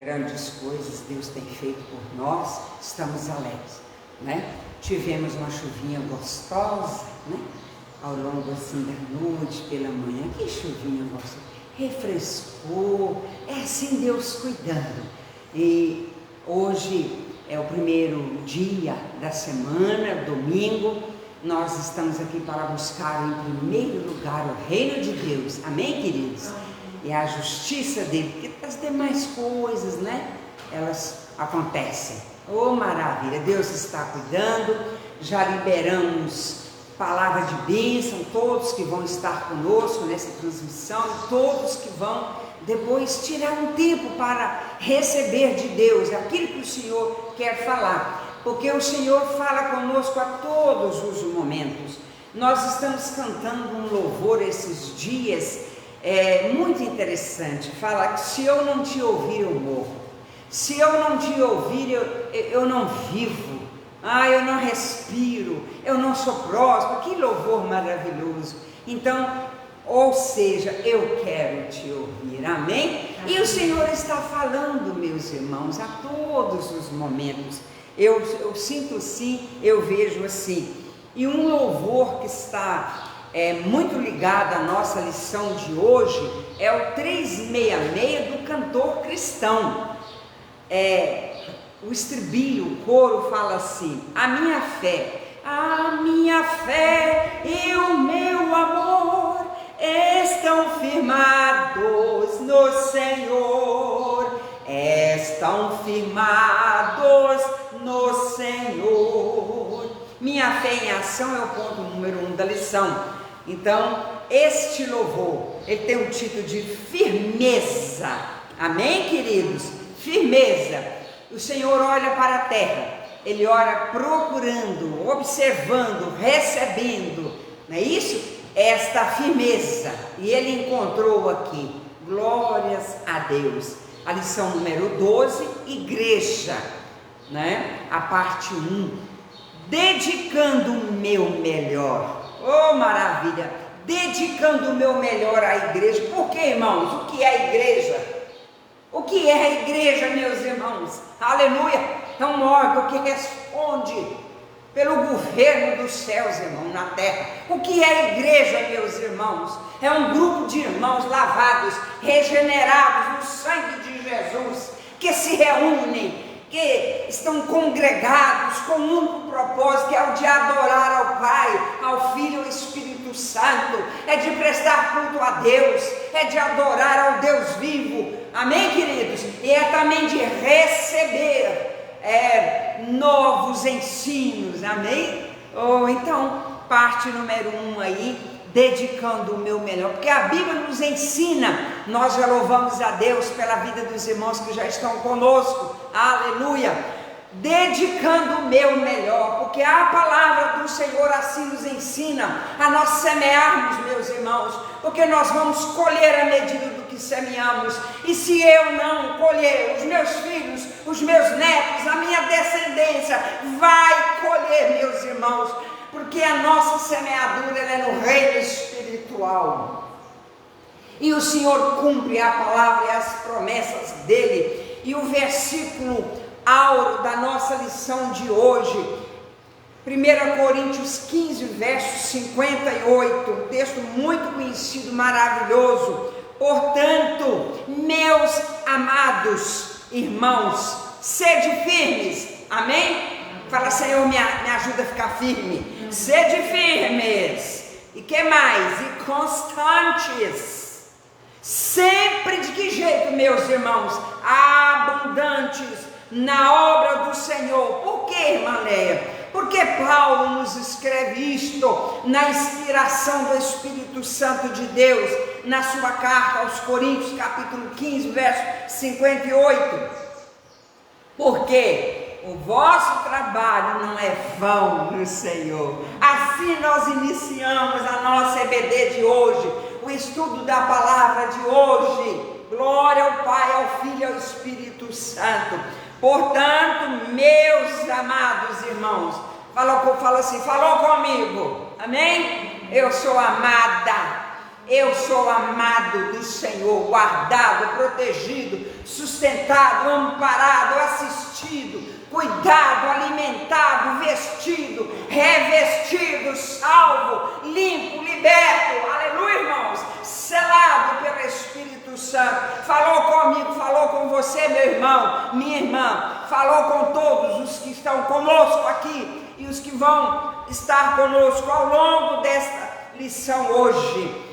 Grandes coisas Deus tem feito por nós, estamos alegres, né? Tivemos uma chuvinha gostosa, né? Ao longo assim da noite, pela manhã, que chuvinha gostosa, refrescou, é assim Deus cuidando. E hoje é o primeiro dia da semana, domingo, nós estamos aqui para buscar em primeiro lugar o reino de Deus, amém, queridos? E a justiça dele, porque as demais coisas, né, elas acontecem. Oh, maravilha, Deus está cuidando. Já liberamos palavra de bênção, todos que vão estar conosco nessa transmissão, todos que vão depois tirar um tempo para receber de Deus aquilo que o Senhor quer falar, porque o Senhor fala conosco a todos os momentos. Nós estamos cantando um louvor esses dias, muito interessante. Fala que se eu não te ouvir eu morro, se eu não te ouvir eu não vivo, eu não respiro, eu não sou próspero. Que louvor maravilhoso. Então, ou seja, eu quero te ouvir, amém? E o Senhor está falando, meus irmãos, a todos os momentos. Eu sinto assim, eu vejo assim. E um louvor que está muito ligado à nossa lição de hoje é o 366 do Cantor Cristão. O estribilho, o coro fala assim: a minha fé e o meu amor estão firmados no Senhor, estão firmados no Senhor. Minha fé em ação é o ponto número 1 da lição. Então, este louvor, ele tem o título de firmeza, amém, queridos? Firmeza. O Senhor olha para a terra, Ele olha procurando, observando, recebendo, não é isso? Esta firmeza, e Ele encontrou aqui, glórias a Deus. A lição número 12, igreja, né? A parte 1, dedicando o meu melhor. Oh, maravilha! Dedicando o meu melhor à igreja. Por quê, irmãos? O que é a igreja? O que é a igreja, meus irmãos? Aleluia! É um órgão que responde pelo governo dos céus, irmão, na terra. O que é a igreja, meus irmãos? É um grupo de irmãos lavados, regenerados no sangue de Jesus, que se reúnem, que estão congregados com um único propósito, que é o de adorar ao Pai, ao Filho e ao Espírito Santo, é de prestar culto a Deus, é de adorar ao Deus vivo, amém, queridos? E é também de receber novos ensinos, amém? Então, parte número 1 aí, dedicando o meu melhor, porque a Bíblia nos ensina. Nós já louvamos a Deus pela vida dos irmãos que já estão conosco, aleluia, dedicando o meu melhor, porque a palavra do Senhor assim nos ensina a nós semearmos, meus irmãos, porque nós vamos colher a medida do que semeamos. E se eu não colher, os meus filhos, os meus netos, a minha descendência vai colher, meus irmãos, porque a nossa semeadura é no reino espiritual, e o Senhor cumpre a palavra e as promessas dele. E o versículo áureo da nossa lição de hoje, 1 Coríntios 15, verso 58, um texto muito conhecido, maravilhoso. Portanto, meus amados irmãos, sede firmes, amém? Fala, Senhor, me ajuda a ficar firme. Sede firmes. E que mais? E constantes. Sempre de que jeito, meus irmãos? Abundantes na obra do Senhor. Por que, irmã Leia? Porque Paulo nos escreve isto na inspiração do Espírito Santo de Deus, na sua carta aos Coríntios, capítulo 15, verso 58. Porque o vosso trabalho não é vão no Senhor. Assim nós iniciamos a nossa EBD de hoje, o estudo da palavra de hoje. Glória ao Pai, ao Filho e ao Espírito Santo. Portanto, meus amados irmãos, fala assim, falou comigo, amém? Eu sou amada, Eu sou amado do Senhor, guardado, protegido, sustentado, amparado, assistido, cuidado, alimentado, vestido, revestido, salvo, limpo, liberto, aleluia, irmãos, selado pelo Espírito Santo. Falou comigo, falou com você, meu irmão, minha irmã, falou com todos os que estão conosco aqui e os que vão estar conosco ao longo desta lição hoje.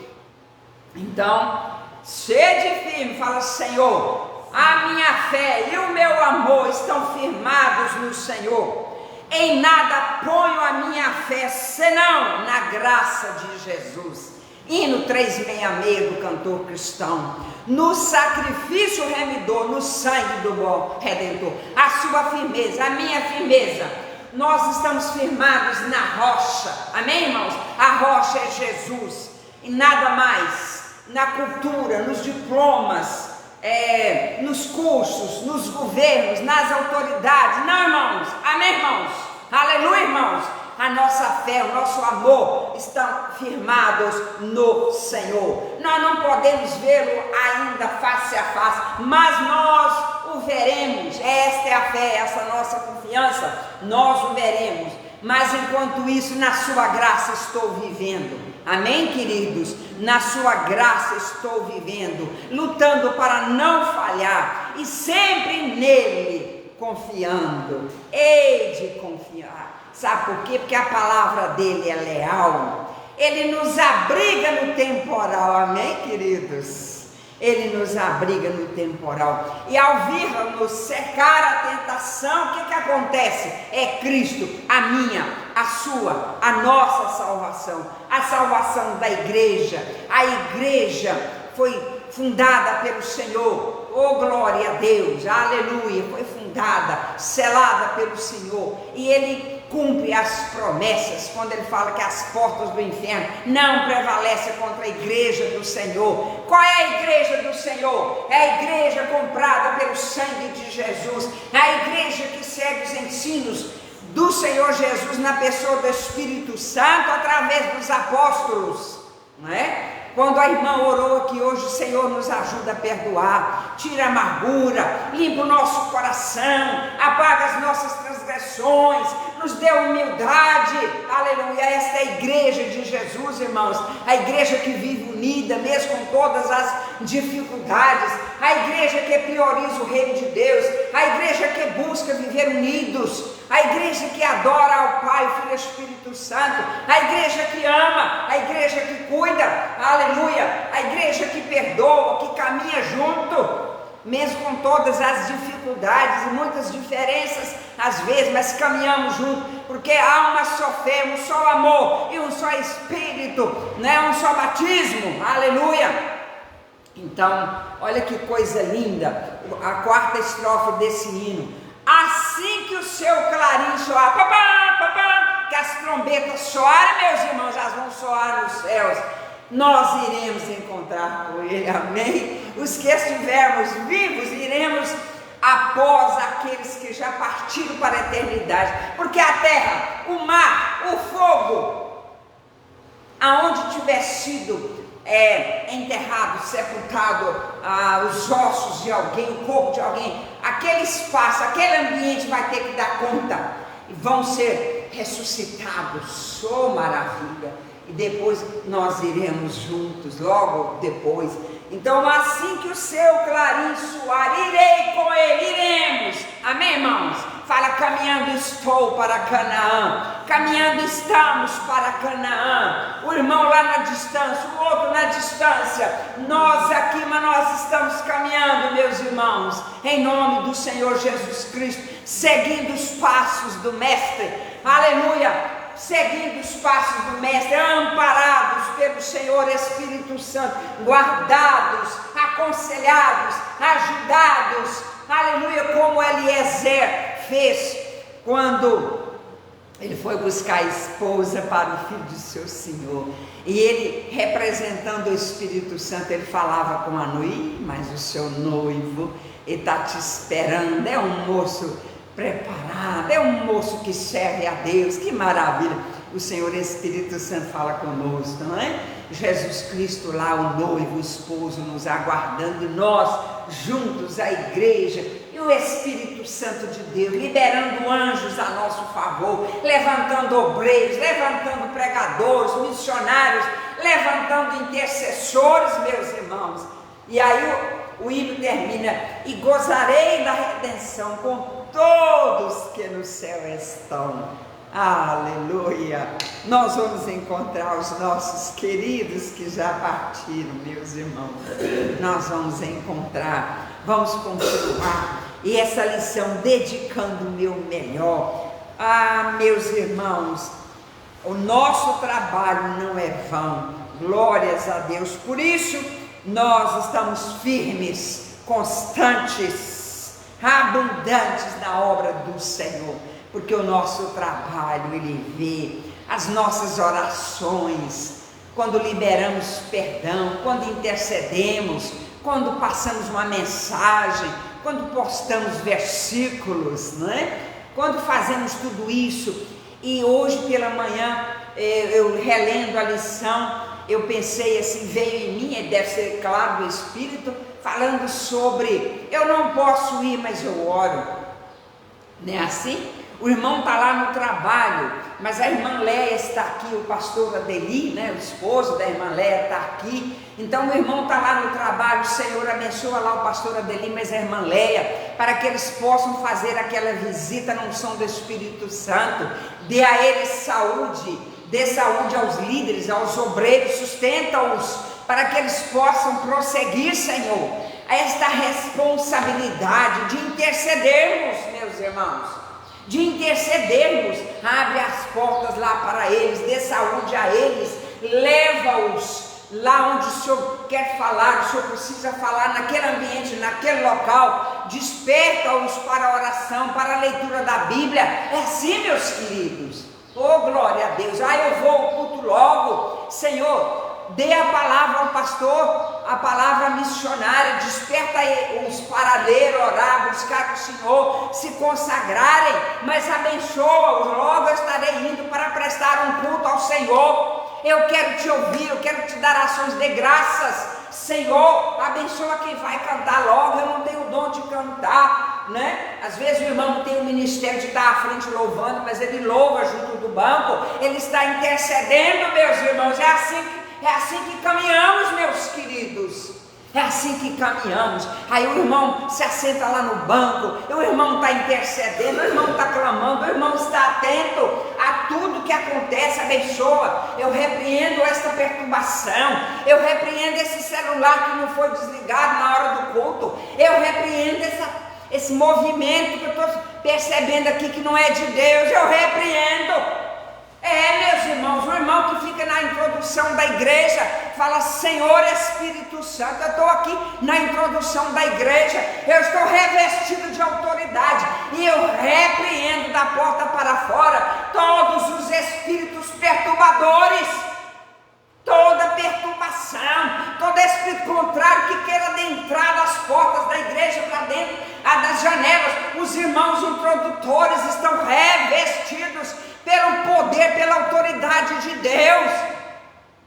Então, sede firme, fala: Senhor, a minha fé e o meu amor estão firmados no Senhor. Em nada ponho a minha fé, senão na graça de Jesus. Hino 366 do cantor cristão. No sacrifício remidor, no sangue do bom Redentor. A sua firmeza, a minha firmeza. Nós estamos firmados na rocha. Amém, irmãos? A rocha é Jesus. E nada mais. Na cultura, nos diplomas, nos cursos, nos governos, nas autoridades. Não, irmãos. Amém, irmãos? Aleluia, irmãos. A nossa fé, o nosso amor estão firmados no Senhor. Nós não podemos vê-lo ainda face a face, mas nós o veremos. Esta é a fé, essa nossa confiança, nós o veremos. Mas enquanto isso, na sua graça estou vivendo. Amém, queridos? Na sua graça estou vivendo, lutando para não falhar e sempre nele confiando. Hei de confiar. Sabe por quê? Porque a palavra dele é leal. Ele nos abriga no temporal. Amém, queridos? Ele nos abriga no temporal. E ao vir-nos secar a tentação, o que acontece? É Cristo, a minha, a sua, a nossa salvação. A salvação da igreja. A igreja foi fundada pelo Senhor. Oh, glória a Deus, aleluia. Foi fundada, selada pelo Senhor. E Ele cumpre as promessas, quando Ele fala que as portas do inferno não prevalecem contra a igreja do Senhor. Qual é a igreja do Senhor? É a igreja comprada pelo sangue de Jesus, é a igreja que segue os ensinos do Senhor Jesus na pessoa do Espírito Santo, através dos apóstolos, não é? Quando a irmã orou aqui hoje, o Senhor nos ajuda a perdoar, tira a amargura, limpa o nosso coração, apaga as nossas transgressões, nos dê humildade, aleluia. Esta é a igreja de Jesus, irmãos, a igreja que vive unida, mesmo com todas as dificuldades, a igreja que prioriza o reino de Deus, a igreja que busca viver unidos, a igreja que adora ao Pai, Filho e Espírito Santo, a igreja que ama, a igreja que cuida, aleluia, a igreja que perdoa, que caminha junto, mesmo com todas as dificuldades e muitas diferenças às vezes, mas caminhamos juntos, porque há uma só fé, um só amor e um só Espírito, né? Um só batismo, aleluia. Então, olha que coisa linda, a quarta estrofe desse hino. Assim que o seu clarim soar, papá, papá, que as trombetas soarem, meus irmãos, elas vão soar nos céus, nós iremos encontrar com Ele, amém? Os que estivermos vivos, iremos após aqueles que já partiram para a eternidade, porque a terra, o mar, o fogo, aonde tiver sido enterrado, sepultado, os ossos de alguém, o corpo de alguém, aquele espaço, aquele ambiente vai ter que dar conta, e vão ser ressuscitados. Oh, maravilha! E depois nós iremos juntos, logo depois. Então, assim que o seu clarim soar, irei com ele, iremos. Amém, irmãos? Fala: caminhando estou para Canaã, caminhando estamos para Canaã. O irmão lá na distância, o outro na distância, nós aqui, mas nós estamos caminhando, meus irmãos, em nome do Senhor Jesus Cristo, seguindo os passos do Mestre, aleluia. Seguindo os passos do Mestre, amparados pelo Senhor Espírito Santo, guardados, aconselhados, ajudados, aleluia, como Eliezer fez quando ele foi buscar a esposa para o filho de seu senhor, e ele, representando o Espírito Santo, ele falava com a noiva: mas o seu noivo, ele está te esperando, é um moço preparado, é um moço que serve a Deus. Que maravilha! O Senhor Espírito Santo fala conosco, não é? Jesus Cristo lá, o noivo, o esposo nos aguardando, e nós juntos, a igreja, e o Espírito Santo de Deus, liberando anjos a nosso favor, levantando obreiros, levantando pregadores, missionários, levantando intercessores, meus irmãos. E aí o hino termina: e gozarei da redenção com todos que no céu estão. Aleluia! Nós vamos encontrar os nossos queridos que já partiram, meus irmãos. Nós vamos encontrar, vamos continuar. E essa lição, dedicando o meu melhor. Meus irmãos, o nosso trabalho não é vão. Glórias a Deus. Por isso, nós estamos firmes, constantes, abundantes na obra do Senhor. Porque o nosso trabalho, Ele vê as nossas orações, quando liberamos perdão, quando intercedemos, quando passamos uma mensagem, quando postamos versículos, não é? Quando fazemos tudo isso. E hoje pela manhã, eu relendo a lição, eu pensei assim, veio em mim, e deve ser claro do Espírito, falando sobre, eu não posso ir, mas eu oro. Não é assim? O irmão está lá no trabalho, mas a irmã Léia está aqui, o pastor Adeli, né, o esposo da irmã Léia está aqui. Então o irmão está lá no trabalho, o Senhor abençoa lá o pastor Adeli, mas a irmã Léia, para que eles possam fazer aquela visita na unção do Espírito Santo. Dê a eles saúde, dê saúde aos líderes, aos obreiros, sustenta-os, para que eles possam prosseguir, Senhor, esta responsabilidade de intercedermos, meus irmãos. De intercedermos, abre as portas lá para eles, dê saúde a eles, leva-os lá onde o Senhor quer falar, o Senhor precisa falar naquele ambiente, naquele local, desperta-os para a oração, para a leitura da Bíblia. É assim, meus queridos. Oh, glória a Deus. Eu vou ao culto logo, Senhor. Dê a palavra ao pastor, a palavra missionária, desperta os para ler, orar, buscar o Senhor, se consagrarem, mas abençoa-os, logo eu estarei indo para prestar um culto ao Senhor. Eu quero te ouvir, eu quero te dar ações de graças, Senhor. Abençoa quem vai cantar logo, eu não tenho o dom de cantar, né? Às vezes o irmão não tem o ministério de estar à frente louvando, mas ele louva junto do banco, ele está intercedendo, meus irmãos. É assim que caminhamos, meus queridos. É assim que caminhamos. Aí o irmão se assenta lá no banco, o irmão está intercedendo, o irmão está clamando, o irmão está atento a tudo que acontece, abençoa. Eu repreendo esta perturbação, eu repreendo esse celular que não foi desligado na hora do culto, eu repreendo esse movimento que eu estou percebendo aqui que não é de Deus, eu repreendo. Meus irmãos, o irmão que fica na introdução da igreja fala: Senhor Espírito Santo, eu estou aqui na introdução da igreja, eu estou revestido de autoridade e eu repreendo da porta para fora todos os espíritos perturbadores, toda perturbação, todo espírito contrário que queira adentrar das portas da igreja para dentro, das janelas. Os irmãos introdutores estão revestidos pelo poder, pela autoridade de Deus.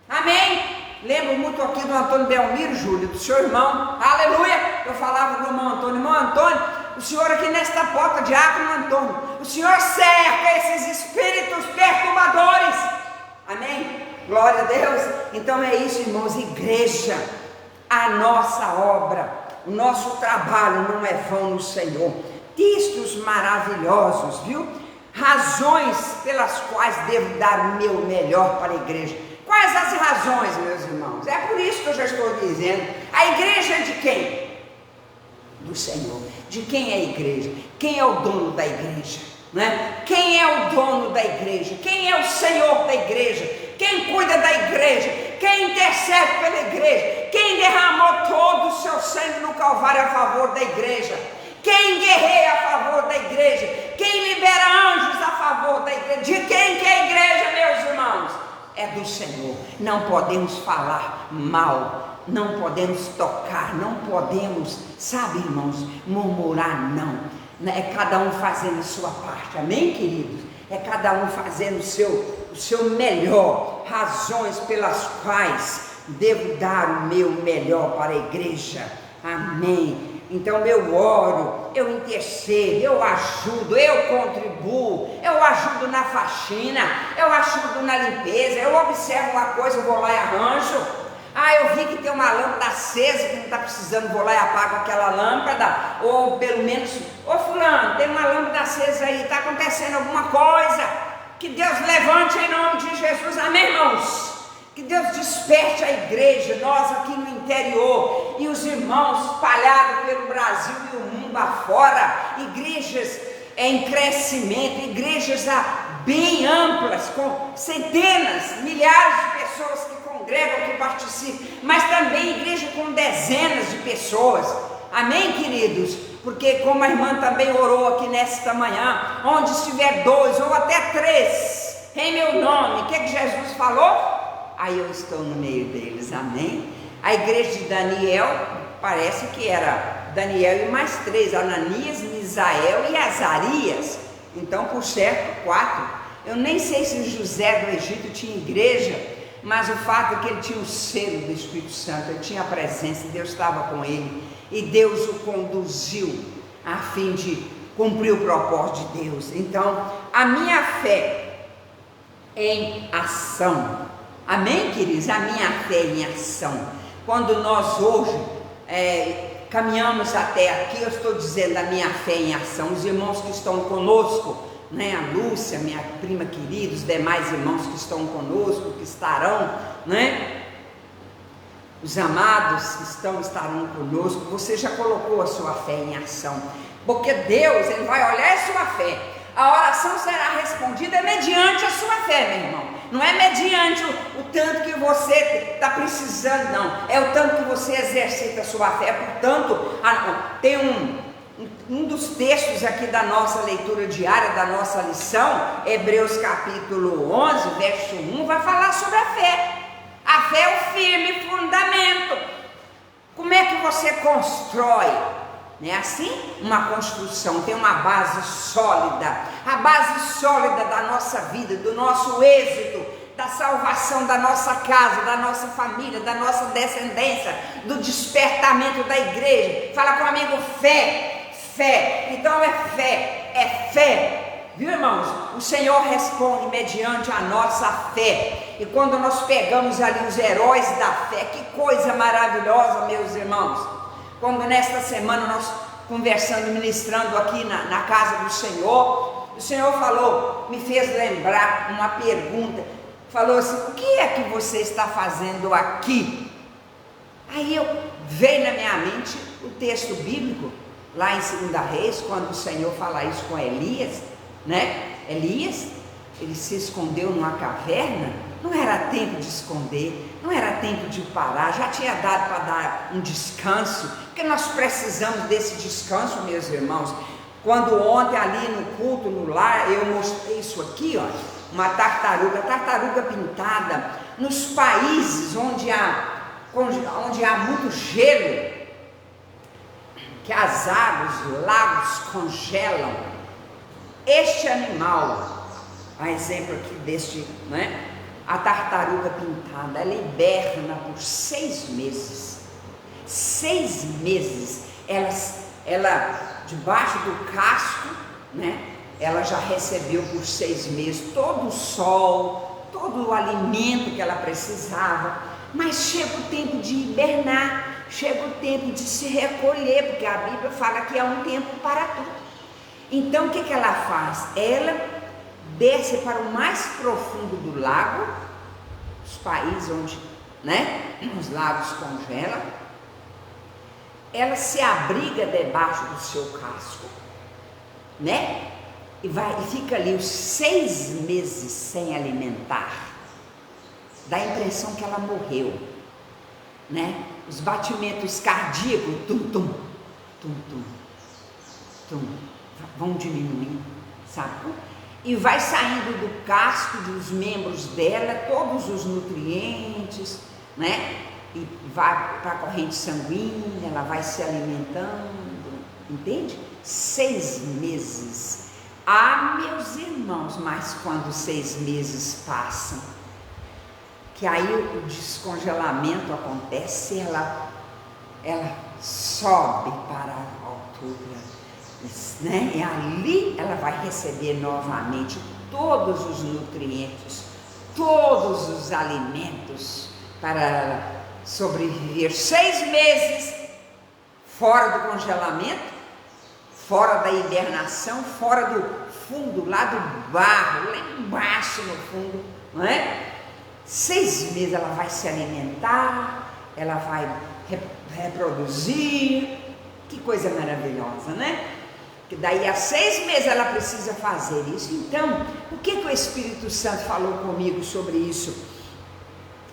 Amém? Lembro muito aqui do Antônio Belmiro, Júlio, do seu irmão. Aleluia! Eu falava do irmão Antônio, o senhor aqui nesta porta, diácono Antônio, o senhor cerca esses espíritos perturbadores. Amém? Glória a Deus. Então é isso, irmãos, igreja, a nossa obra, o nosso trabalho não é vão no Senhor. Textos maravilhosos, viu? Razões pelas quais devo dar o meu melhor para a igreja. Quais as razões, meus irmãos? É por isso que eu já estou dizendo. A igreja é de quem? Do Senhor. De quem é a igreja? Quem é o dono da igreja? Né? Quem é o dono da igreja? Quem é o Senhor da igreja? Quem cuida da igreja? Quem intercede pela igreja? Quem derramou todo o seu sangue no Calvário a favor da igreja? Quem guerreia a favor da igreja? Quem libera anjos a favor da igreja? De quem que é a igreja, meus irmãos? É do Senhor. Não podemos falar mal, não podemos tocar, não podemos, sabe, irmãos, murmurar, não. É cada um fazendo a sua parte, amém, queridos? É cada um fazendo o seu melhor. razões pelas quais devo dar o meu melhor para a igreja. Amém. Então eu oro, eu intercedo, eu ajudo, eu contribuo, eu ajudo na faxina, eu ajudo na limpeza, eu observo uma coisa, eu vou lá e arranjo. Eu vi que tem uma lâmpada acesa que não está precisando, vou lá e apago aquela lâmpada. Ou pelo menos, fulano, tem uma lâmpada acesa aí, está acontecendo alguma coisa. Que Deus levante em nome de Jesus, amém, irmãos? Que Deus desperte a igreja, nós aqui no interior e os irmãos espalhados pelo Brasil e o mundo afora, igrejas em crescimento, igrejas bem amplas, com centenas, milhares de pessoas que congregam, que participam, mas também igreja com dezenas de pessoas, amém, queridos? Porque como a irmã também orou aqui nesta manhã, onde estiver 2 ou até 3 em meu nome, o que Jesus falou? Aí eu estou no meio deles, amém? A igreja de Daniel, parece que era Daniel e mais 3, Ananias, Misael e Azarias, então por certo 4, eu nem sei se José do Egito tinha igreja, mas o fato é que ele tinha o selo do Espírito Santo, ele tinha a presença, Deus estava com ele, e Deus o conduziu a fim de cumprir o propósito de Deus. Então, a minha fé em ação, amém, queridos? A minha fé em ação, quando nós hoje caminhamos até aqui, eu estou dizendo a minha fé em ação, os irmãos que estão conosco, né, a Lúcia, minha prima querida, os demais irmãos que estão conosco, que estarão, né, os amados que estarão conosco, você já colocou a sua fé em ação, porque Deus, Ele vai olhar a sua fé, a oração será respondida mediante a sua fé, meu irmão, não é mediante o tanto que você está precisando, não, é o tanto que você exercita a sua fé. Portanto, tem um dos textos aqui da nossa leitura diária, da nossa lição, Hebreus capítulo 11, verso 1, vai falar sobre a fé. A fé é o firme fundamento. Como é que você constrói? Não é assim? Uma construção tem uma base sólida, a base sólida da nossa vida, do nosso êxito, da salvação da nossa casa, da nossa família, da nossa descendência, do despertamento da igreja. Fala comigo, fé, fé. Então é fé. Viu, irmãos? O Senhor responde mediante a nossa fé. E quando nós pegamos ali os heróis da fé, que coisa maravilhosa, meus irmãos. Quando nesta semana nós conversando, ministrando aqui na casa do Senhor, o Senhor falou, me fez lembrar uma pergunta, falou assim, o que é que você está fazendo aqui? Aí veio na minha mente o texto bíblico, lá em 2 Reis, quando o Senhor fala isso com Elias, né? Elias, ele se escondeu numa caverna, não era tempo de esconder, não era tempo de parar, já tinha dado para dar um descanso, porque nós precisamos desse descanso, meus irmãos. Quando ontem ali no culto, no lar, eu mostrei isso aqui, ó, uma tartaruga pintada, nos países onde há muito gelo, que as águas, os lagos congelam, este animal, a exemplo aqui deste, né? A tartaruga pintada, ela hiberna por 6 meses. 6 meses, ela debaixo do casco, né? Ela já recebeu por 6 meses todo o sol, todo o alimento que ela precisava, mas chega o tempo de hibernar, chega o tempo de se recolher, porque a Bíblia fala que há um tempo para tudo. Então o que ela faz? Ela desce para o mais profundo do lago, os países onde, né, os lagos congelam, ela se abriga debaixo do seu casco, né, e fica ali os 6 meses sem alimentar, dá a impressão que ela morreu, né, os batimentos cardíacos, tum, vão diminuindo, sabe? E vai saindo do casco dos membros dela todos os nutrientes, né? E vai para a corrente sanguínea, ela vai se alimentando, entende? 6 meses. Meus irmãos, mas quando 6 meses passam, que aí o descongelamento acontece, ela sobe para a altura, né? E ali ela vai receber novamente todos os nutrientes, todos os alimentos para sobreviver 6 meses fora do congelamento, fora da hibernação, fora do fundo, lá do barro, lá embaixo no fundo, não é? 6 meses ela vai se alimentar, ela vai reproduzir, que coisa maravilhosa, né? Que daí a 6 meses ela precisa fazer isso. Então, o que o Espírito Santo falou comigo sobre isso?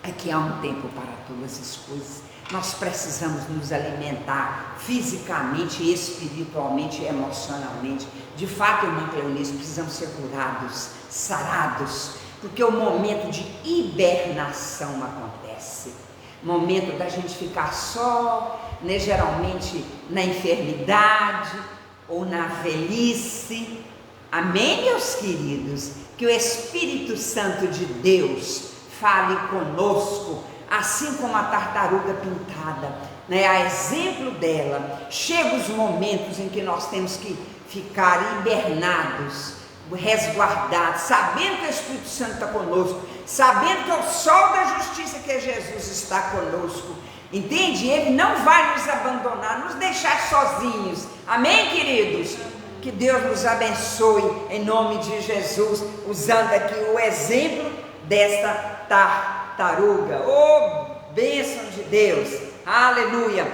É que há um tempo para todas as coisas. Nós precisamos nos alimentar fisicamente, espiritualmente, emocionalmente. De fato, irmã Cleonice, precisamos ser curados, sarados, porque o momento de hibernação acontece. Momento da gente ficar só, né, geralmente na enfermidade ou na velhice. Amém, meus queridos? Que o Espírito Santo de Deus fale conosco, assim como a tartaruga pintada, né? A exemplo dela, chegam os momentos em que nós temos que ficar hibernados, resguardados, sabendo que o Espírito Santo está conosco, sabendo que é o sol da justiça, que é Jesus, está conosco, entende? Ele não vai nos abandonar, nos deixar sozinhos. Amém, queridos? Que Deus nos abençoe em nome de Jesus, usando aqui o exemplo desta tartaruga. Oh, bênção de Deus, aleluia.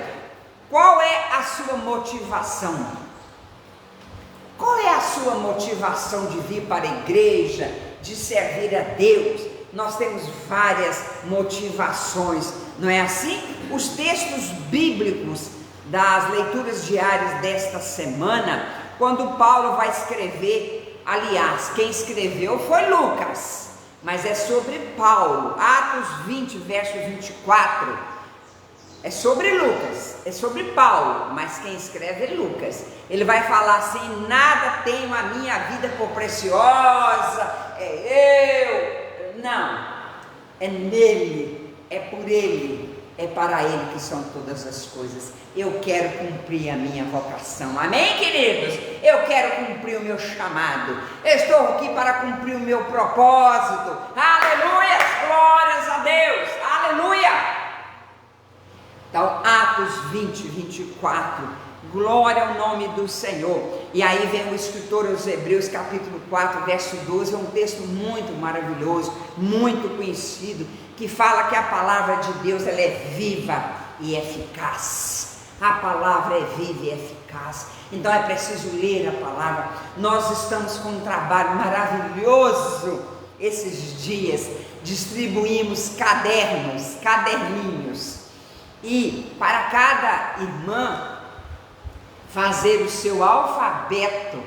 Qual é a sua motivação? Qual é a sua motivação de vir para a igreja, de servir a Deus? Nós temos várias motivações, não é assim? Os textos bíblicos das leituras diárias desta semana, quando Paulo vai escrever, aliás, quem escreveu foi Lucas, mas é sobre Paulo, Atos 20, verso 24, é sobre Lucas, é sobre Paulo, mas quem escreve é Lucas. Ele vai falar assim: nada tenho a minha vida por preciosa, é eu, não, é nele, é por ele, é para ele que são todas as coisas. Eu quero cumprir a minha vocação, amém, queridos? Eu quero cumprir o meu chamado, eu estou aqui para cumprir o meu propósito, aleluia, glórias a Deus, aleluia. Então, Atos 20, 24, glória ao nome do Senhor. E aí vem o escritor aos Hebreus, capítulo 4, verso 12, é um texto muito maravilhoso, muito conhecido, que fala que a palavra de Deus, ela é viva e eficaz. A palavra é viva e eficaz, então é preciso ler a palavra. Nós estamos com um trabalho maravilhoso esses dias, distribuímos caderninhos, e para cada irmã fazer o seu alfabeto,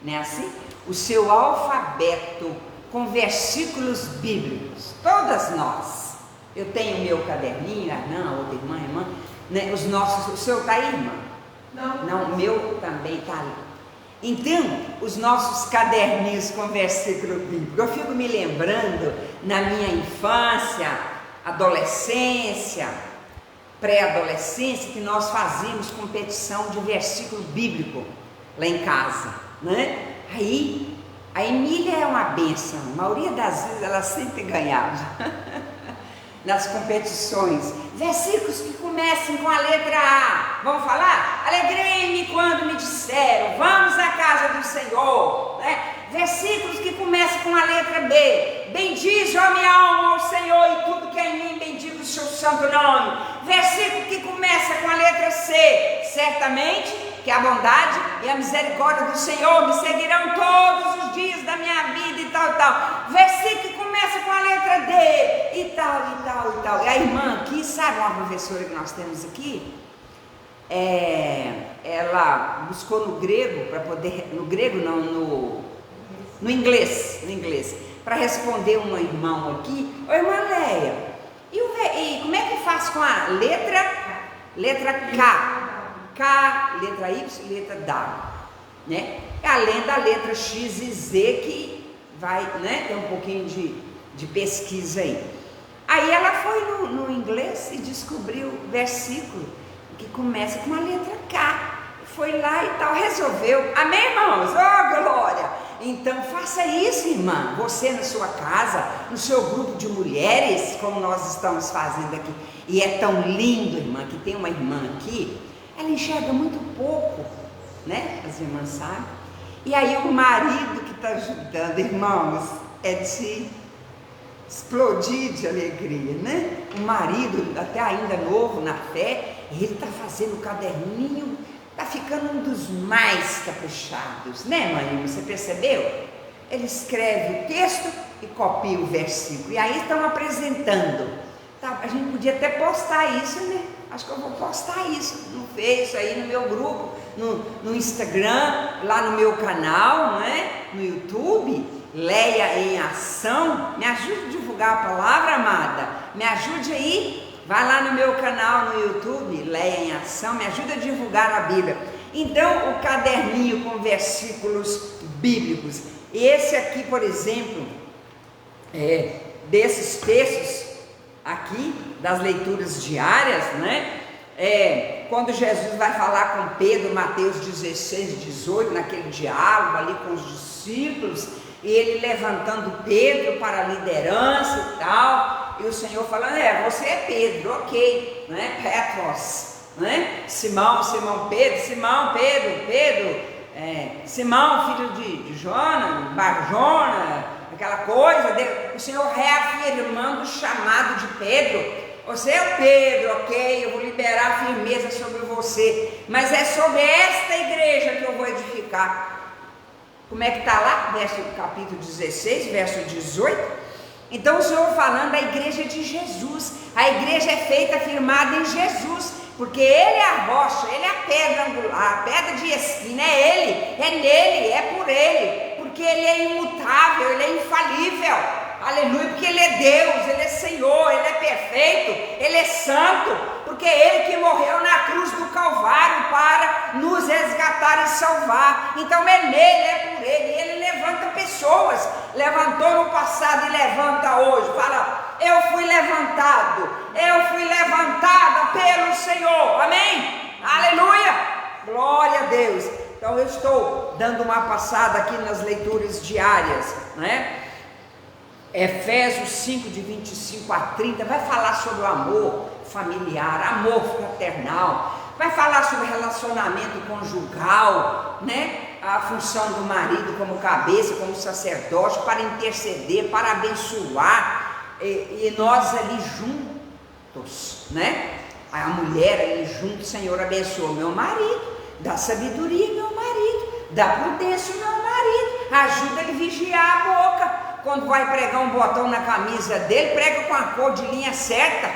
né, assim? O seu alfabeto com versículos bíblicos, todas nós. Eu tenho o meu caderninho, a outra irmã, né? O seu está aí, irmã? Não, o meu também está ali. Então, os nossos caderninhos com versículo bíblico, eu fico me lembrando na minha infância, adolescência, pré-adolescência, que nós fazíamos competição de versículo bíblico lá em casa, né? Aí a Emília é uma bênção, a maioria das vezes ela sempre ganhava nas competições. Versículos que comecem com a letra A, vamos falar? Alegrei-me quando me disseram, vamos à casa do Senhor, né? Versículos que começam com a letra B, bendize, ó minha alma, ao Senhor, e tudo que é em mim, bendiga o seu santo nome. Versículo que começa com a letra C, certamente que a bondade e a misericórdia do Senhor me seguirão todos os dias da minha vida, e tal. Versículo que começa com a letra D, e tal. E a irmã aqui, sabe uma professora que nós temos aqui? Ela buscou no grego, para poder, no grego não, no inglês, para responder um irmão aqui. Ô irmã Leia, e como é que faz com a letra K? K, letra Y, letra W, né? Além da letra X e Z, que vai, né? Tem um pouquinho de pesquisa aí. Aí ela foi no inglês e descobriu o versículo que começa com a letra K. Foi lá e tal, resolveu. Amém, irmãos? Oh, glória! Então faça isso, irmã. Você na sua casa, no seu grupo de mulheres, como nós estamos fazendo aqui. E é tão lindo, irmã, que tem uma irmã aqui, ela enxerga muito pouco, né? As irmãs sabem. E aí o marido que está ajudando, irmãos, é de explodir de alegria, né? O marido, até ainda novo na fé, ele está fazendo o caderninho, está ficando um dos mais caprichados, né, mãe? Você percebeu? Ele escreve o texto e copia o versículo, e aí estão apresentando. Tá, a gente podia até postar isso, né? Acho que eu vou postar isso no Face, aí no meu grupo, no Instagram, lá no meu canal, né? No YouTube. Leia em Ação. Me ajude a divulgar a palavra, amada. Me ajude aí. Vai lá no meu canal no YouTube, Leia em Ação. Me ajuda a divulgar a Bíblia. Então, o caderninho com versículos bíblicos. Esse aqui, por exemplo, desses textos aqui, das leituras diárias, né? Quando Jesus vai falar com Pedro, Mateus 16, 18, naquele diálogo ali com os discípulos, e ele levantando Pedro para a liderança e tal, e o Senhor falando, você é Pedro, ok, né? Petros, né? Simão, Pedro, Simão, filho de Jonas, Barjona, aquela coisa dele, o Senhor reafirmando o chamado de Pedro. Você é o Pedro, ok, eu vou liberar firmeza sobre você, mas é sobre esta igreja que eu vou edificar. Como é que está lá? Capítulo 16, verso 18. Então o Senhor falando da igreja de Jesus. A igreja é feita, firmada em Jesus, porque Ele é a rocha, Ele é a pedra angular, a pedra de esquina, é Ele, é nele, é por Ele, porque Ele é imutável, Ele é infalível. Aleluia, porque Ele é Deus, Ele é Senhor, Ele é perfeito, Ele é santo, porque é Ele que morreu na cruz do Calvário para nos resgatar e salvar. Então é nele, é por Ele, Ele levanta pessoas, levantou no passado e levanta hoje. Fala, eu fui levantada pelo Senhor, amém? Aleluia, glória a Deus. Então eu estou dando uma passada aqui nas leituras diárias, né? Efésios 5, de 25 a 30, vai falar sobre o amor familiar, amor fraternal, vai falar sobre relacionamento conjugal, né? A função do marido como cabeça, como sacerdote, para interceder, para abençoar, e nós ali juntos, né? A mulher ali junto, Senhor, abençoa meu marido, dá sabedoria meu marido, dá prudência meu marido, ajuda ele a vigiar a boca. Quando vai pregar um botão na camisa dele, prega com a cor de linha certa,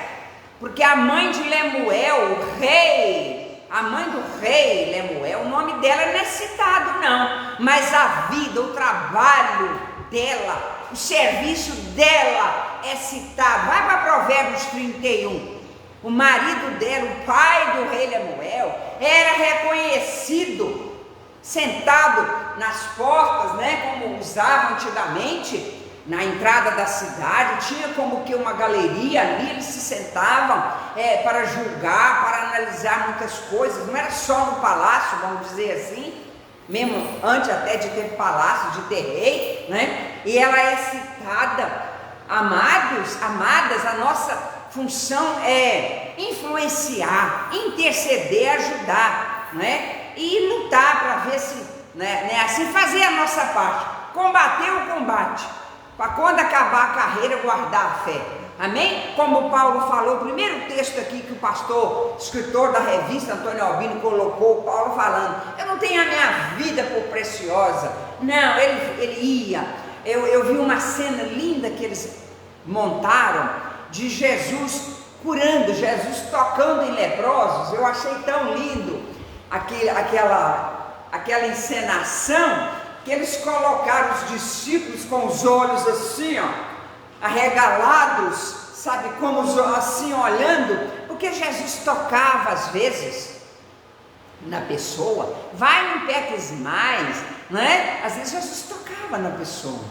porque a mãe de Lemuel, o rei, a mãe do rei Lemuel, o nome dela não é citado não, mas a vida, o trabalho dela, o serviço dela é citado. Vai para Provérbios 31, o marido dela, o pai do rei Lemuel, era reconhecido, sentado nas portas, né, como usavam antigamente, na entrada da cidade, tinha como que uma galeria ali, eles se sentavam para julgar, para analisar muitas coisas, não era só no palácio, vamos dizer assim, mesmo antes até de ter palácio, de ter rei, né? E ela é citada, amadas, a nossa função é influenciar, interceder, ajudar, né? E lutar para ver se, né, assim, fazer a nossa parte, combater o combate, para quando acabar a carreira guardar a fé, amém? Como Paulo falou, o primeiro texto aqui que o pastor, escritor da revista Antônio Albino colocou, Paulo falando, eu não tenho a minha vida por preciosa, não, ele ia, eu vi uma cena linda que eles montaram, de Jesus curando, Jesus tocando em leprosos, eu achei tão lindo, aquela encenação, que eles colocaram os discípulos com os olhos assim, ó, arregalados, sabe, como assim olhando, porque Jesus tocava às vezes na pessoa, vai não peques mais, né? Às vezes Jesus tocava na pessoa,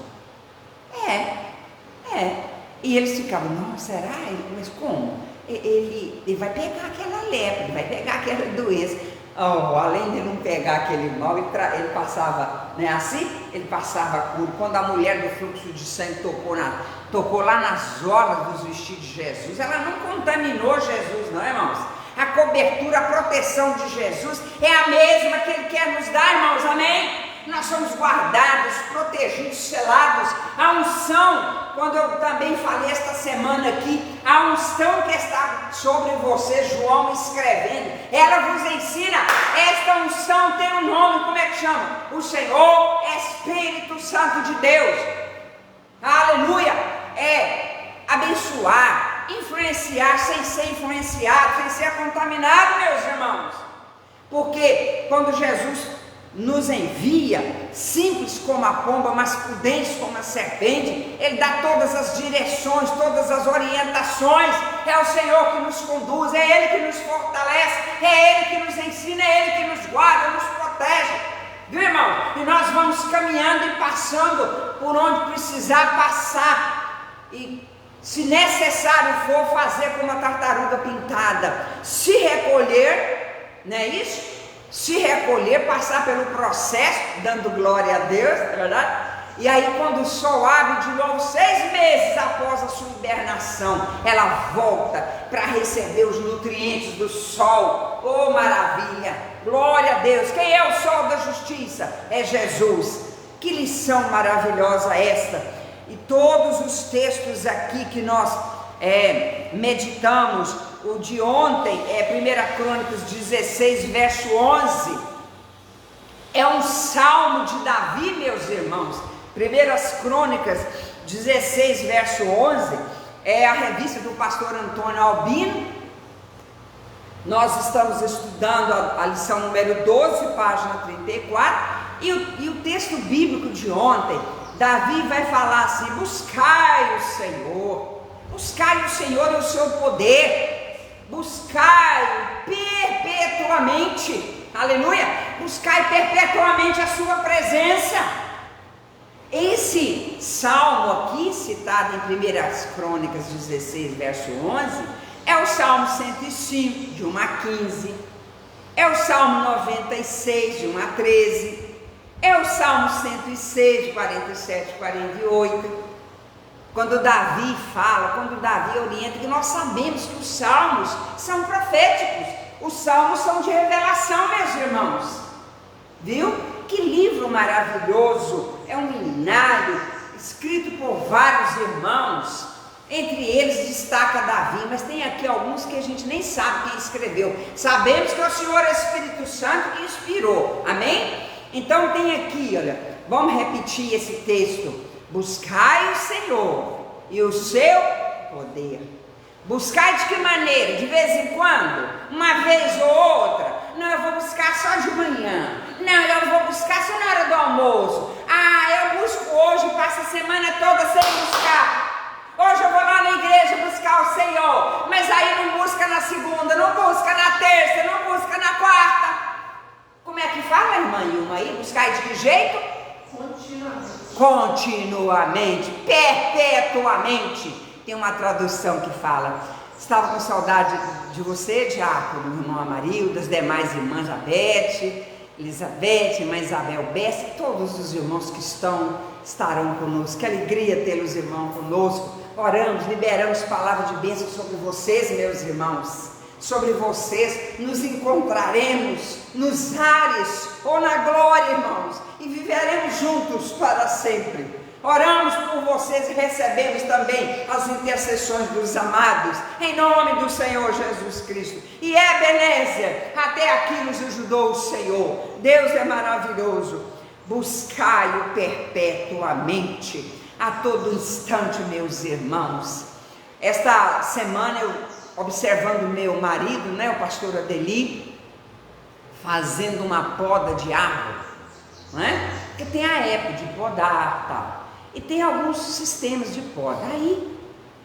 E eles ficavam, não, será? Mas como? Ele vai pegar aquela lepra, ele vai pegar aquela doença. Oh, além de não pegar aquele mal, ele passava, não é assim? Ele passava a cura. Quando a mulher do fluxo de sangue tocou lá nas orlas dos vestidos de Jesus, ela não contaminou Jesus, não, irmãos? A cobertura, a proteção de Jesus é a mesma que Ele quer nos dar, irmãos, amém? Nós somos guardados, protegidos, selados. A unção, quando eu também falei esta semana aqui, a unção que está sobre você, João escrevendo, ela vos ensina. Esta unção tem um nome, como é que chama? O Senhor Espírito Santo de Deus. Aleluia! É abençoar, influenciar sem ser influenciado, sem ser contaminado, meus irmãos. Porque quando Jesus nos envia, simples como a pomba, mas prudentes como a serpente, Ele dá todas as direções, todas as orientações. É o Senhor que nos conduz, é Ele que nos fortalece, é Ele que nos ensina, é Ele que nos guarda, nos protege, viu, irmão? E nós vamos caminhando e passando por onde precisar passar, e se necessário for, fazer como a tartaruga pintada, se recolher, não é isso? Se recolher, passar pelo processo, dando glória a Deus, é verdade? E aí quando o sol abre de novo, 6 meses após a sua hibernação, ela volta para receber os nutrientes do sol. Oh, maravilha, glória a Deus. Quem é o sol da justiça? É Jesus. Que lição maravilhosa esta. E todos os textos aqui que nós meditamos, o de ontem é 1 Crônicas 16, verso 11, é um salmo de Davi, meus irmãos. 1 Crônicas 16, verso 11, é a revista do pastor Antônio Albino. Nós estamos estudando a lição número 12, página 34, e o texto bíblico de ontem, Davi vai falar assim: buscai o Senhor e o seu poder, buscai perpetuamente, aleluia, buscai perpetuamente a sua presença. Esse salmo aqui, citado em 1 Crônicas 16, verso 11, é o Salmo 105, de 1 a 15, é o Salmo 96, de 1 a 13, é o Salmo 106, de 47 a 48, quando Davi fala, quando Davi orienta, que nós sabemos que os salmos são proféticos, os salmos são de revelação, meus irmãos, viu? Que livro maravilhoso, é um hinário, escrito por vários irmãos, entre eles destaca Davi, mas tem aqui alguns que a gente nem sabe quem escreveu. Sabemos que é o Senhor Espírito Santo que inspirou, amém? Então tem aqui, olha, vamos repetir esse texto: buscai o Senhor e o seu poder. Buscai de que maneira? De vez em quando? Uma vez ou outra? Não, eu vou buscar só de manhã. Não, eu vou buscar só na hora do almoço. Ah, eu busco hoje, passo a semana toda sem buscar. Hoje eu vou lá na igreja buscar o Senhor, mas aí não busca na segunda, não busca na terça, não busca na quarta. Como é que fala, irmã Ilma aí? Buscar de que jeito? Continuamente, perpetuamente. Tem uma tradução que fala: estava com saudade de você, diácono, irmão Amarildo, das demais irmãs, a Beth, Elizabeth, irmã Isabel Bessa, todos os irmãos que estarão conosco. Que alegria ter os irmãos conosco. Oramos, liberamos palavra de bênção sobre vocês, meus irmãos. Sobre vocês nos encontraremos nos ares ou na glória, irmãos, e viveremos juntos para sempre. Oramos por vocês e recebemos também as intercessões dos amados, em nome do Senhor Jesus Cristo. E Ebenezer, até aqui nos ajudou o Senhor. Deus é maravilhoso. Buscai-o perpetuamente, a todo instante, meus irmãos. Esta semana eu, observando meu marido, o pastor Adeli, fazendo uma poda de árvore, não é? Porque tem a época de podar, tal, e tem alguns sistemas de poda. Aí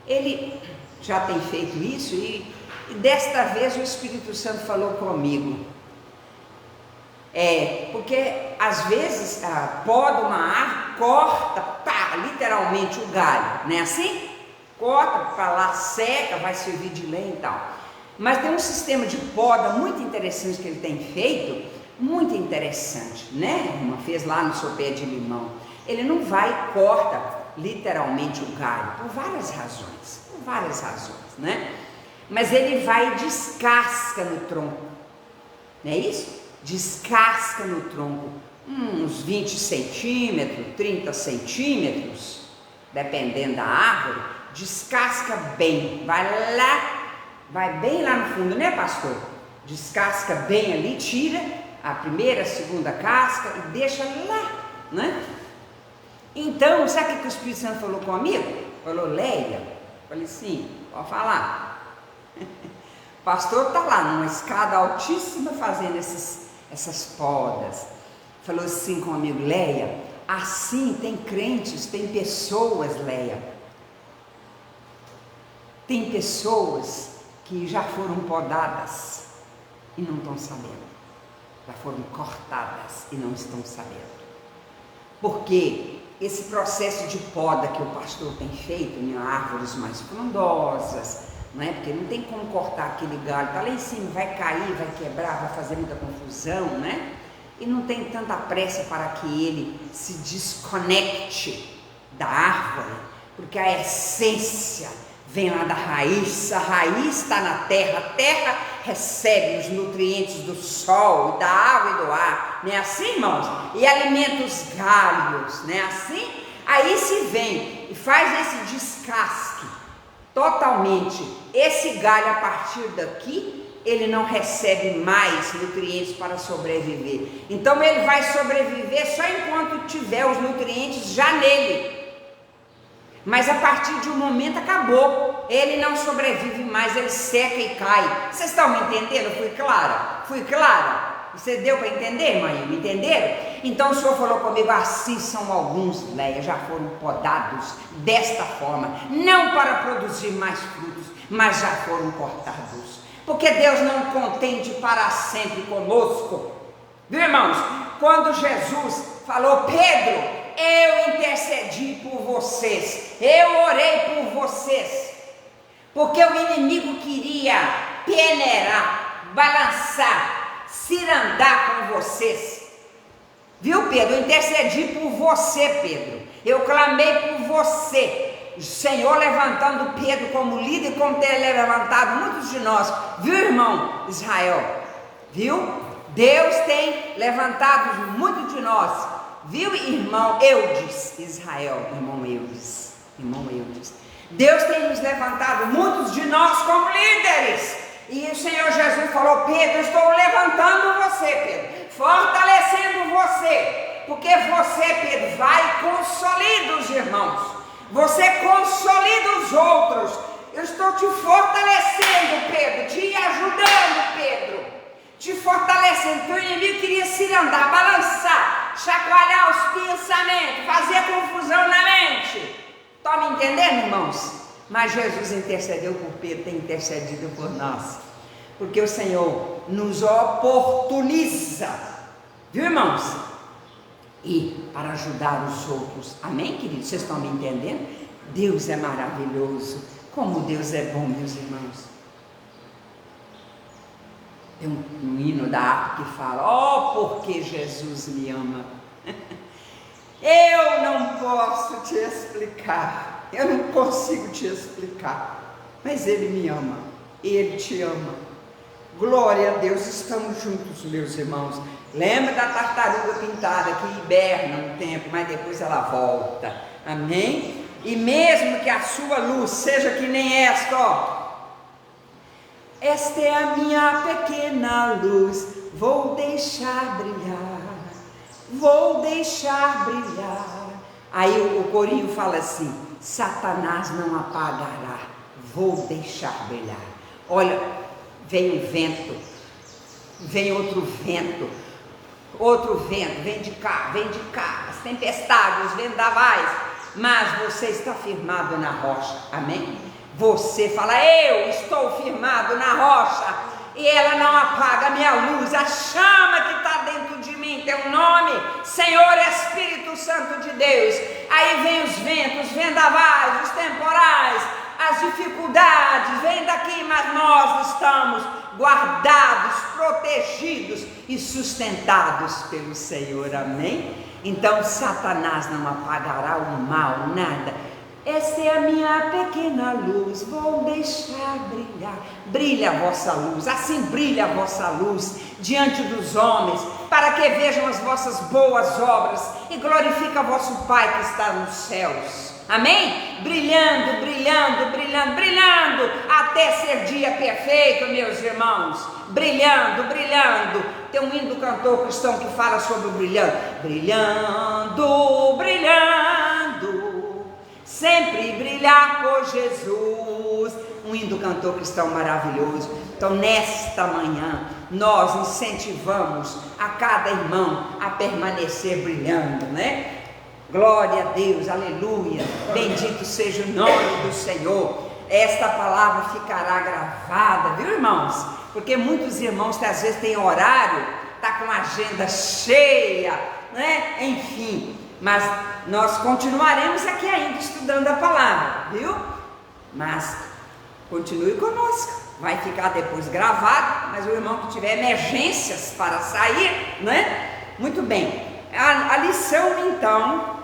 ele já tem feito isso e desta vez o Espírito Santo falou comigo. Porque às vezes poda uma árvore, corta, literalmente o galho, não é assim? corta para lá, seca, vai servir de lenha e tal. Mas tem um sistema de poda muito interessante que ele tem feito, muito interessante, né? Uma fez lá no seu pé de limão. Ele não vai e corta literalmente o galho, por várias razões, né? Mas ele vai e descasca no tronco, não é isso? Descasca no tronco, uns 20 centímetros, 30 centímetros, dependendo da árvore, descasca bem, vai bem lá no fundo, né, pastor? Descasca bem ali, tira a primeira, a segunda casca e deixa lá, né? Então, sabe o que o Espírito Santo falou comigo? Falou, Leia, falei assim, pode falar. O pastor está lá numa escada altíssima fazendo essas podas. Falou assim comigo, Leia, assim tem crentes, tem pessoas, Leia. Tem pessoas que já foram podadas e não estão sabendo. Já foram cortadas e não estão sabendo. Porque esse processo de poda que o pastor tem feito em árvores mais frondosas, não é? Porque não tem como cortar aquele galho, está lá em cima, vai cair, vai quebrar, vai fazer muita confusão, né? E não tem tanta pressa para que ele se desconecte da árvore, porque a essência vem lá da raiz, a raiz está na terra, a terra recebe os nutrientes do sol, da água e do ar, não é assim, irmãos? E alimenta os galhos, não é assim? Aí se vem e faz esse descasque totalmente, esse galho a partir daqui, ele não recebe mais nutrientes para sobreviver, então ele vai sobreviver só enquanto tiver os nutrientes já nele. Mas a partir de um momento acabou, ele não sobrevive mais, ele seca e cai. Vocês estão me entendendo? Fui clara? Fui clara? Você deu para entender, mãe? Me entenderam? Então o Senhor falou comigo, assim são alguns, Leia, já foram podados desta forma, não para produzir mais frutos, mas já foram cortados. Porque Deus não contente para sempre conosco. Viu, irmãos? Quando Jesus falou, Pedro, eu intercedi por vocês, eu orei por vocês, porque o inimigo queria peneirar, balançar, cirandar com vocês. Viu, Pedro? Eu intercedi por você, Pedro, eu clamei por você. O Senhor levantando Pedro como líder, como tem levantado muitos de nós, viu, irmão Israel? Viu? Deus tem levantado muitos de nós. Viu, irmão Eudes, Israel, irmão Eudes. Deus tem nos levantado muitos de nós como líderes. E o Senhor Jesus falou, Pedro, eu estou levantando você, Pedro, fortalecendo você, porque você, Pedro, vai e consolida os irmãos, você consolida os outros. Eu estou te fortalecendo, Pedro, te ajudando, Pedro, te fortalecendo, porque o inimigo queria cirandar, balançar, chacoalhar os pensamentos, fazer confusão na mente. Estão me entendendo, irmãos? Mas Jesus intercedeu por Pedro, tem intercedido por nós, porque o Senhor nos oportuniza, viu, irmãos? E para ajudar os outros, amém, queridos? Vocês estão me entendendo? Deus é maravilhoso, como Deus é bom, meus irmãos. Tem um hino da harpa que fala, ó, porque Jesus me ama. Eu não posso te explicar, eu não consigo te explicar, mas Ele me ama, Ele te ama. Glória a Deus, estamos juntos, meus irmãos. Lembra da tartaruga pintada que hiberna um tempo, mas depois ela volta, amém? E mesmo que a sua luz seja que nem esta, ó, esta é a minha pequena luz, vou deixar brilhar, vou deixar brilhar. Aí o corinho fala assim, Satanás não apagará, vou deixar brilhar. Olha, vem um vento, vem outro vento, vem de cá, as tempestades, os vendavais, mas você está firmado na rocha, amém? Você fala, eu estou firmado na rocha, e ela não apaga a minha luz, a chama que está dentro de mim tem um nome, Senhor Espírito Santo de Deus. Aí vem os ventos, os vendavais, os temporais, as dificuldades vêm daqui, mas nós estamos guardados, protegidos e sustentados pelo Senhor, amém? Então Satanás não apagará o mal, nada. Esta é a minha pequena luz, vou deixar brilhar. Brilha a vossa luz, assim brilha a vossa luz diante dos homens, para que vejam as vossas boas obras e glorifique a vosso Pai que está nos céus. Amém? Brilhando, brilhando, brilhando, brilhando, até ser dia perfeito, meus irmãos. Brilhando, brilhando. Tem um hino do cantor cristão que fala sobre o brilhando. Brilhando, brilhando, sempre brilhar por Jesus. Um hino do cantor cristão maravilhoso. Então, nesta manhã, nós incentivamos a cada irmão a permanecer brilhando, né? Glória a Deus, aleluia, bendito seja o nome do Senhor. Esta palavra ficará gravada, viu, irmãos? Porque muitos irmãos que às vezes têm horário, tá com a agenda cheia, né? Enfim, mas nós continuaremos aqui ainda estudando a palavra, viu? Mas continue conosco, vai ficar depois gravado, mas o irmão que tiver emergências para sair, né? Muito bem, a lição então,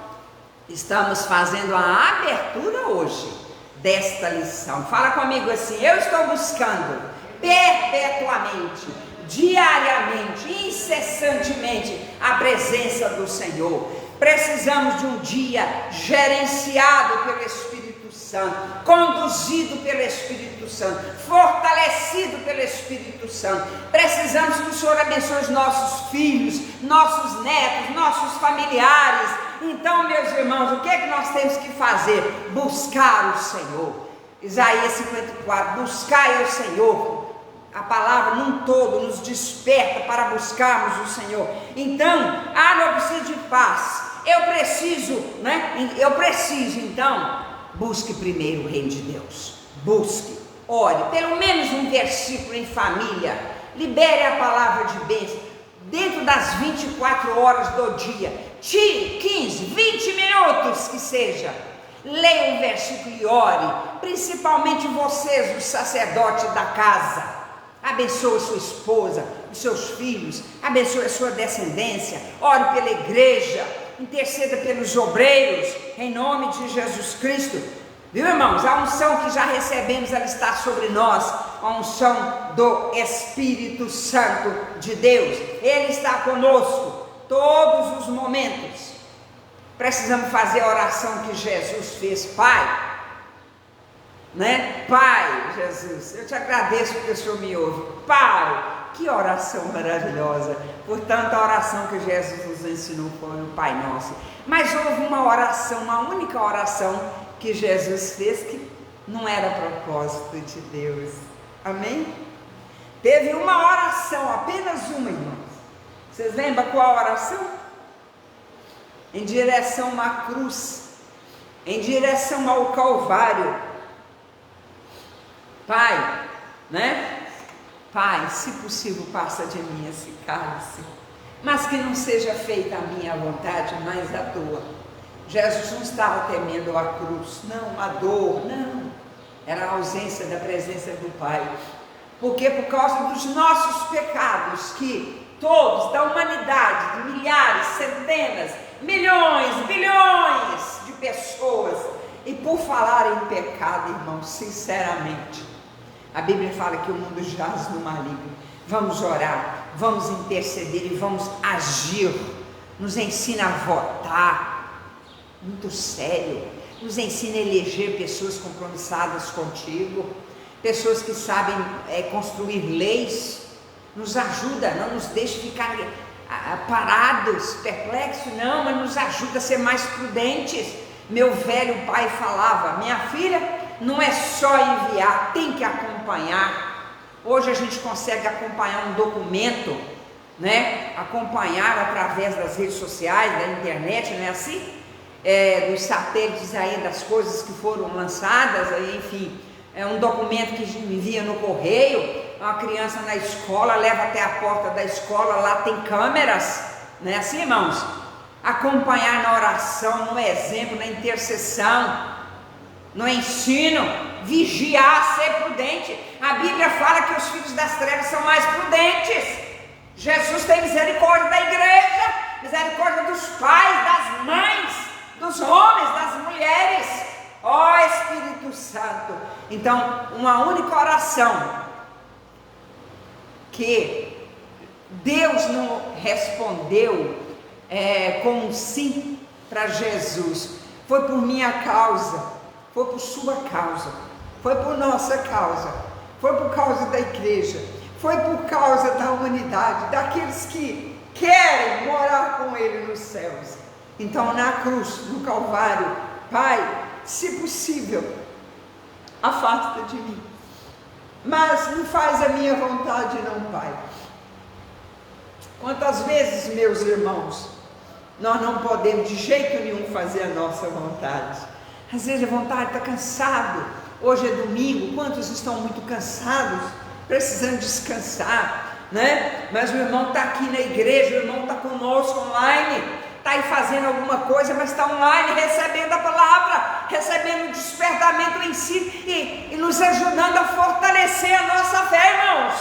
estamos fazendo a abertura hoje desta lição. Fala comigo assim: eu estou buscando perpetuamente, diariamente, incessantemente a presença do Senhor. Precisamos de um dia gerenciado pelo Espírito Santo, conduzido pelo Espírito Santo, fortalecido pelo Espírito Santo. Precisamos que o Senhor abençoe os nossos filhos, nossos netos, nossos familiares. Então, meus irmãos, o que é que nós temos que fazer? Buscar o Senhor. Isaías 54, buscai ao Senhor. A palavra num todo nos desperta para buscarmos o Senhor. Então, eu preciso de paz, eu preciso, né? Eu preciso, então, busque primeiro o reino de Deus. Busque, ore, pelo menos um versículo em família. Libere a palavra de bênção dentro das 24 horas do dia. Tire 15, 20 minutos que seja. Leia um versículo e ore. Principalmente vocês, os sacerdotes da casa. Abençoe sua esposa, os seus filhos, abençoe a sua descendência, ore pela igreja, interceda pelos obreiros, em nome de Jesus Cristo. Viu, irmãos? A unção que já recebemos, ela está sobre nós, a unção do Espírito Santo de Deus. Ele está conosco todos os momentos. Precisamos fazer a oração que Jesus fez. Pai, né? Pai, Jesus, eu te agradeço porque o Senhor me ouve. Pai, que oração maravilhosa. Portanto, a oração que Jesus nos ensinou foi o Pai Nosso. Mas houve uma oração, uma única oração que Jesus fez que não era propósito de Deus. Amém? Teve uma oração, apenas uma, irmãos. Vocês lembram qual a oração? Em direção a uma cruz, em direção ao Calvário. Pai, né? Pai, se possível, passa de mim esse cálice, mas que não seja feita a minha vontade, mas a tua. Jesus não estava temendo a cruz, não, a dor, não. Era a ausência da presença do Pai. Porque por causa dos nossos pecados, que todos, da humanidade, de milhares, centenas, milhões, bilhões de pessoas, e por falar em pecado, irmãos, sinceramente, a Bíblia fala que o mundo jaz no maligno. Vamos orar, vamos interceder e vamos agir. Nos ensina a votar, muito sério. Nos ensina a eleger pessoas compromissadas contigo, pessoas que sabem construir leis. Nos ajuda, não nos deixe ficar parados, perplexos, não, mas nos ajuda a ser mais prudentes. Meu velho pai falava: minha filha, não é só enviar, tem que acompanhar. Hoje a gente consegue acompanhar um documento, né? Acompanhar através das redes sociais, da internet, não é assim? Dos satélites aí, das coisas que foram lançadas, aí, enfim, é um documento que envia no correio. Uma criança na escola leva até a porta da escola, lá tem câmeras, não é assim, irmãos? Acompanhar na oração, no exemplo, na intercessão, no ensino. vigiar, ser prudente. A Bíblia fala que os filhos das trevas são mais prudentes. Jesus tem misericórdia da igreja, misericórdia dos pais, das mães, dos homens, das mulheres. Ó Espírito Santo. Então, uma única oração que Deus não respondeu com um sim para Jesus, foi por minha causa, foi por sua causa, foi por nossa causa, foi por causa da igreja, foi por causa da humanidade, daqueles que querem morar com Ele nos céus. Então, na cruz, no Calvário, Pai, se possível, afasta de mim, mas não faz a minha vontade não, Pai. Quantas vezes, meus irmãos, nós não podemos de jeito nenhum fazer a nossa vontade. Às vezes a vontade está cansado. Hoje é domingo, quantos estão muito cansados, precisando descansar, né? Mas o irmão está aqui na igreja, o irmão está conosco online, está aí fazendo alguma coisa, mas está online, recebendo a palavra, recebendo o despertamento em si e nos ajudando a fortalecer a nossa fé, irmãos.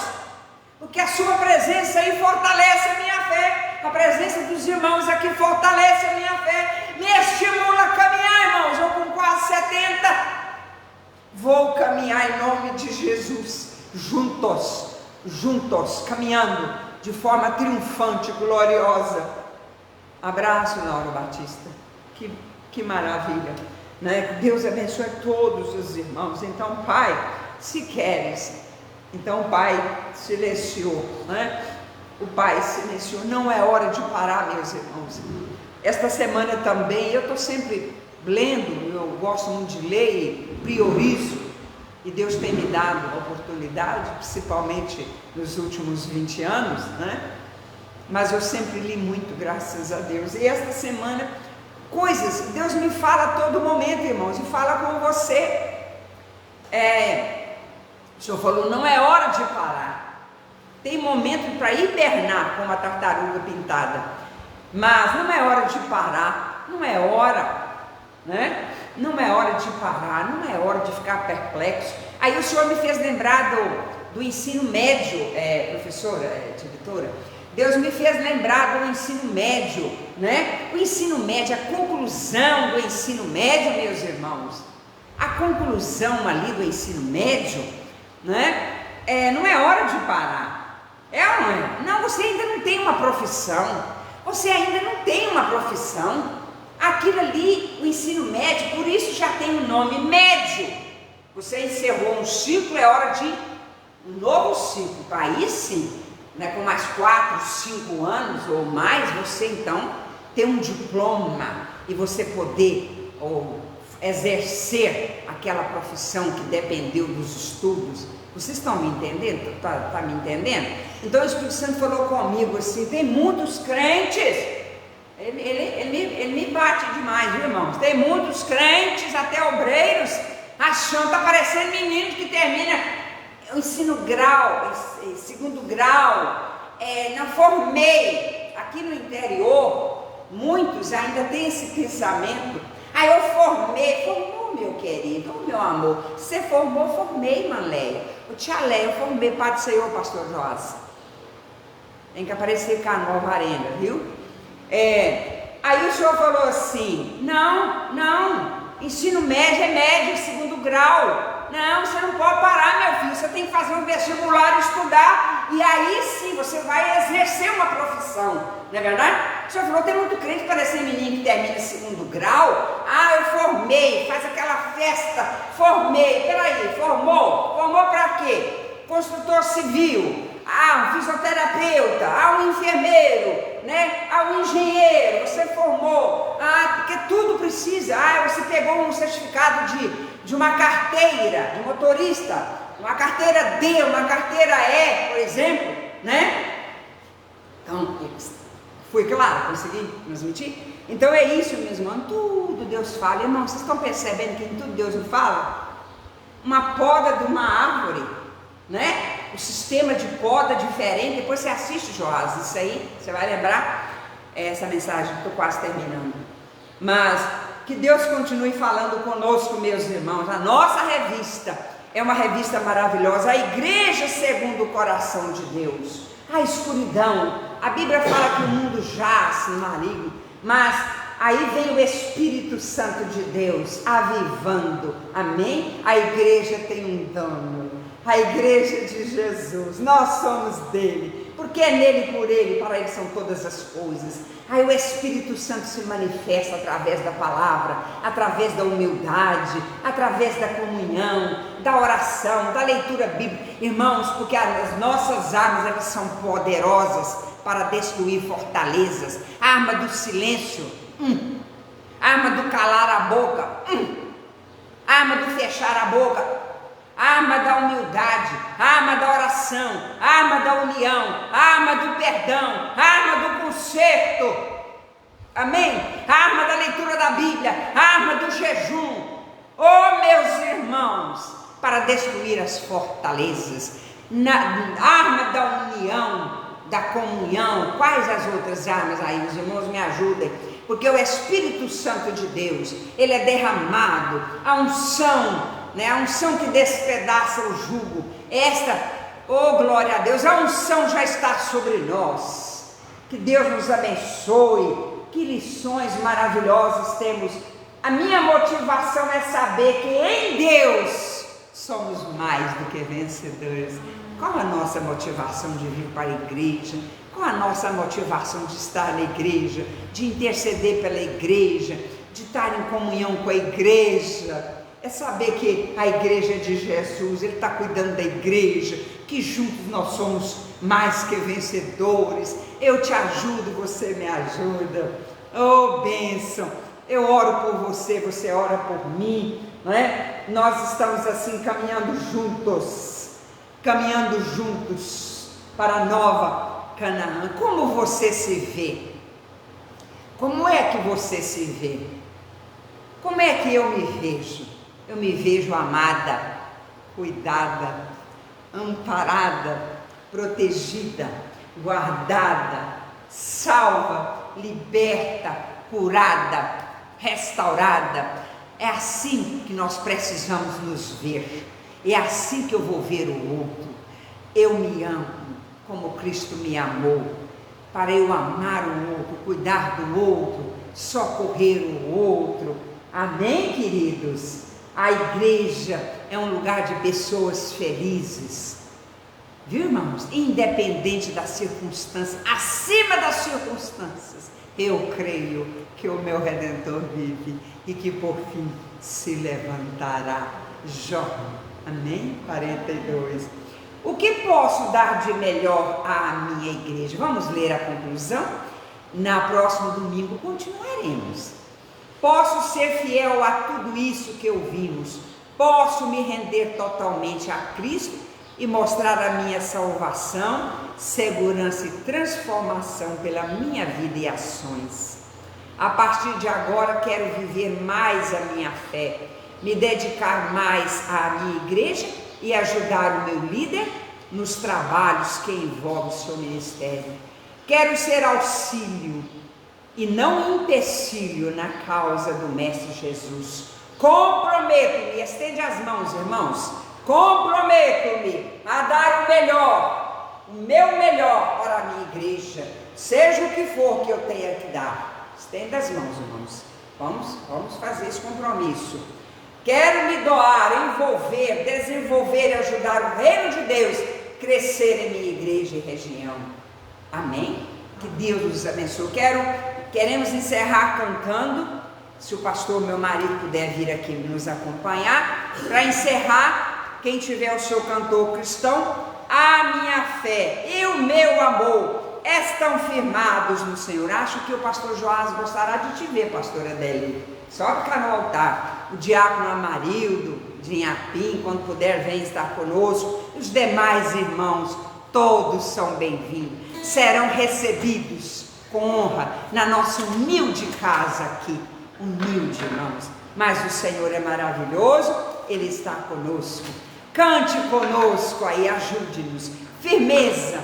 Porque a sua presença aí fortalece a minha fé. A presença dos irmãos aqui fortalece a minha fé, me estimula a caminhar, irmãos. Eu com quase 70 vou caminhar em nome de Jesus, juntos, caminhando de forma triunfante, gloriosa. Abraço, Laura Batista, que maravilha, né? Deus abençoe todos os irmãos. Então, Pai, se queres, então o Pai silenciou, né? O Pai silenciou, não é hora de parar, meus irmãos. Esta semana também, eu estou sempre lendo, eu gosto muito de ler, priorizo, e Deus tem me dado a oportunidade, principalmente nos últimos 20 anos, né? Mas eu sempre li muito, graças a Deus. E esta semana, coisas, Deus me fala a todo momento, irmãos, e fala com você. O Senhor falou, não é hora de parar. Tem momento para hibernar como a tartaruga pintada, mas não é hora de parar, não é hora, né? Não é hora de parar, não é hora de ficar perplexo. Aí o Senhor me fez lembrar do ensino médio, professora, diretora, Deus me fez lembrar do ensino médio, né? O ensino médio, a conclusão do ensino médio, meus irmãos, a conclusão ali do ensino médio, né? Não é hora de parar. É ou não é? Não, você ainda não tem uma profissão. Você ainda não tem uma profissão. Aquilo ali, o ensino médio, por isso já tem o nome médio. Você encerrou um ciclo, é hora de um novo ciclo. Aí sim, né, com mais 4, 5 anos ou mais, você então ter um diploma e você poder exercer aquela profissão que dependeu dos estudos. Vocês estão me entendendo? Tá me entendendo? Então o Espírito Santo falou comigo assim, tem muitos crentes, ele me bate demais, viu, irmãos? Tem muitos crentes, até obreiros, achando, tá parecendo menino que termina o ensino grau, segundo grau, não formei, aqui no interior, muitos ainda têm esse pensamento, aí eu formou, meu querido, meu amor, você formou, formei, irmã Leia, tia Leia, eu formei, Pai do Senhor, pastor Joás, tem que aparecer com a nova arena, viu? Aí o senhor falou assim, não, ensino médio é médio, segundo grau, não, você não pode parar, meu filho, você tem que fazer um vestibular e estudar, e aí sim você vai exercer uma profissão, não é verdade? O senhor falou, tem muito crente parecendo menino que termina segundo grau, eu formei, faz aquela festa, formei, peraí, formou para quê? Construtor civil, um fisioterapeuta, um enfermeiro, né? Um engenheiro, você formou, porque tudo precisa, você pegou um certificado de uma carteira, de motorista, uma carteira D, uma carteira E, por exemplo, né? Então, foi claro, consegui transmitir? Então é isso, meus irmãos, tudo Deus fala. Irmão, vocês estão percebendo que em tudo Deus não fala? Uma poda de uma árvore, né? O sistema de poda diferente, depois você assiste, Joás, isso aí, você vai lembrar essa mensagem, estou quase terminando. Mas, o Que Deus continue falando conosco, meus irmãos. A nossa revista é uma revista maravilhosa, a igreja segundo o coração de Deus. A escuridão, a Bíblia fala que o mundo jaz no maligno, mas aí vem o Espírito Santo de Deus avivando, amém? A igreja tem um dono, a igreja de Jesus, nós somos dele, porque é nele e por ele, para ele são todas as coisas. Aí o Espírito Santo se manifesta através da palavra, através da humildade, através da comunhão, da oração, da leitura bíblica, irmãos, porque as nossas armas é que são poderosas para destruir fortalezas. A arma do silêncio, a arma do calar a boca, a arma do fechar a boca, a arma da humildade, a arma da oração, a arma da união, a arma do perdão, a arma do conserto, amém? A arma da leitura da Bíblia, a arma do jejum, oh meus irmãos, para destruir as fortalezas, a arma da união, da comunhão. Quais as outras armas aí? Os irmãos me ajudem, porque o Espírito Santo de Deus, ele é derramado, a unção, a unção que despedaça o jugo, oh glória a Deus, a unção já está sobre nós. Que Deus nos abençoe. Que lições maravilhosas temos. A minha motivação é saber que em Deus somos mais do que vencedores. Qual a nossa motivação de vir para a igreja? Qual a nossa motivação de estar na igreja, de interceder pela igreja, de estar em comunhão com a igreja? É saber que a igreja de Jesus, ele está cuidando da igreja, que juntos nós somos mais que vencedores. Eu te ajudo, você me ajuda. Oh, bênção! Eu oro por você, você ora por mim, não é? Nós estamos assim caminhando juntos para a nova Canaã. Como você se vê? Como é que você se vê? Como é que eu me vejo? Eu me vejo amada, cuidada, amparada, protegida, guardada, salva, liberta, curada, restaurada. É assim que nós precisamos nos ver. É assim que eu vou ver o outro. Eu me amo como Cristo me amou, para eu amar o outro, cuidar do outro, socorrer o outro. Amém, queridos? A igreja é um lugar de pessoas felizes, viu, irmãos? Independente das circunstâncias, acima das circunstâncias, eu creio que o meu Redentor vive e que por fim se levantará. Jó, amém? 42. O que posso dar de melhor à minha igreja? Vamos ler a conclusão? Na próximo domingo continuaremos. Posso ser fiel a tudo isso que ouvimos, posso me render totalmente a Cristo e mostrar a minha salvação, segurança e transformação pela minha vida e ações. A partir de agora quero viver mais a minha fé, me dedicar mais à minha igreja e ajudar o meu líder nos trabalhos que envolvem o seu ministério. Quero ser auxílio e não empecilho na causa do Mestre Jesus. Comprometo-me, estende as mãos, irmãos, comprometo-me a dar o meu melhor para a minha igreja, seja o que for que eu tenha que dar. Estenda as mãos, irmãos, vamos fazer esse compromisso. Quero me doar, envolver, desenvolver e ajudar o reino de Deus crescer em minha igreja e região. Amém? Que Deus nos abençoe. Queremos encerrar cantando. Se o pastor, meu marido, puder vir aqui nos acompanhar, para encerrar, quem tiver o seu cantor cristão, a minha fé e o meu amor estão firmados no Senhor. Acho que o pastor Joás gostará de te ver, pastora Adeli. Só ficar no altar. O diácono Amarildo, de Inhapim, quando puder, vem estar conosco. Os demais irmãos, todos são bem-vindos. Serão recebidos com honra na nossa humilde casa aqui. Humilde, irmãos. Mas o Senhor é maravilhoso, Ele está conosco. Cante conosco aí, ajude-nos. Firmeza.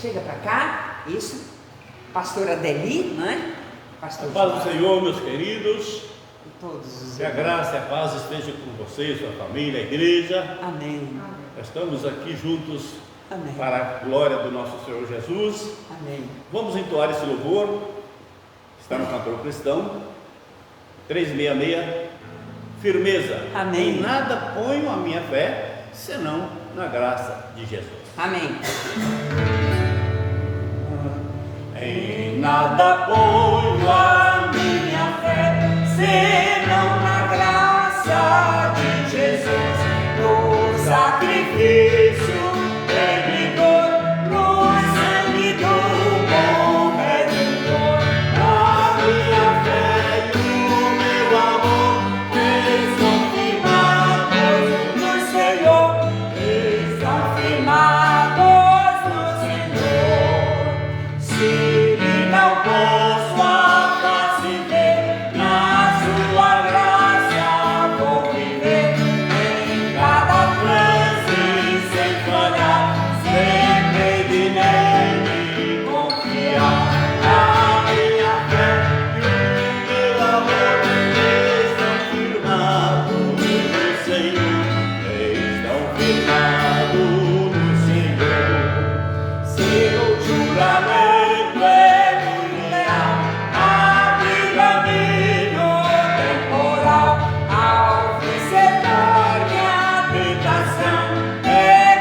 Chega para cá, isso. Pastora Adeli, né? Pastor A paz do João. Senhor, meus queridos, E todos os que a graça e a paz estejam com você, sua família, a igreja. Amém. Estamos aqui juntos Amém. para a glória do nosso Senhor Jesus. Amém. Vamos entoar esse louvor, está no cantor cristão, 366, firmeza. Amém. Em nada ponho a minha fé, senão na graça de Jesus. Amém. Em Nada ponho a minha fé, senão na graça de Jesus, no sacrifício remidor, no sangue do bom Redentor. A minha fé e o meu amor estão firmados no Senhor, estão firmados no Senhor. Se não posso a face ver, na sua graça vou viver, em cada transe sem falhar, sempre de nele confiar. A minha fé e o meu amor estão firmados no Senhor, estão firmados no Senhor. seu juramento é muito leal, abriga-me no temporal, ao vencer minha tentação, é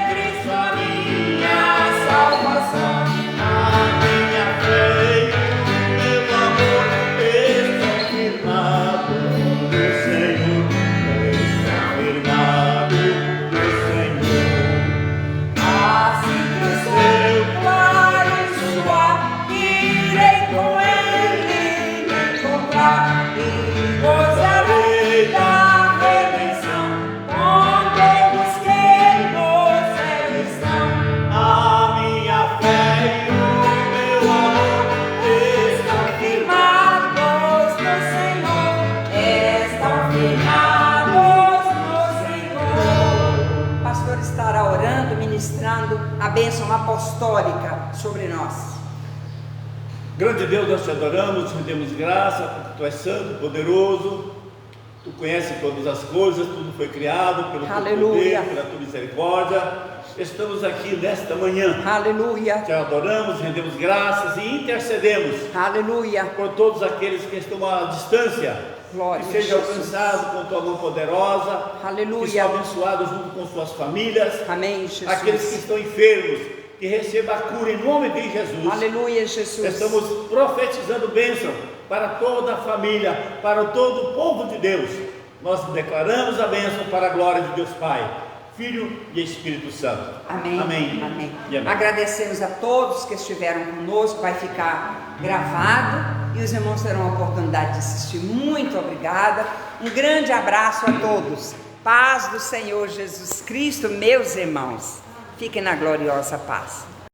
Cristo a minha salvação. A minha fé e o meu amor estão firmados no Senhor, estão firmados no Senhor. Assim que o céu claro e suave, irei com ele me encontrar e gozarei da redenção, com todos que no céu estão. A minha fé e o meu amor Estão firmados no Senhor, estão firmados no Senhor. O pastor estará orando, ministrando a bênção apostólica sobre nós. Grande Deus, nós te adoramos, te rendemos graça, porque tu és santo, poderoso, tu conheces todas as coisas, tudo foi criado pelo teu Aleluia. poder, pela tua misericórdia. Estamos aqui nesta manhã, Aleluia, te adoramos, rendemos graças e intercedemos aleluia, por todos aqueles que estão à distância, glória que a sejam Jesus. alcançados com tua mão poderosa, que Aleluia. sejam abençoados junto com suas famílias, Amém, Jesus. aqueles que estão enfermos, que recebam a cura em nome de Jesus. Aleluia, Jesus. Estamos profetizando bênção para toda a família, para todo o povo de Deus. Nós declaramos a bênção para a glória de Deus Pai, Filho e Espírito Santo. Amém. Amém. Amém. E amém. Agradecemos a todos que estiveram conosco, vai ficar gravado e os irmãos terão a oportunidade de assistir. Muito obrigada. Um grande abraço a todos. Paz do Senhor Jesus Cristo, meus irmãos. Fiquem na gloriosa paz.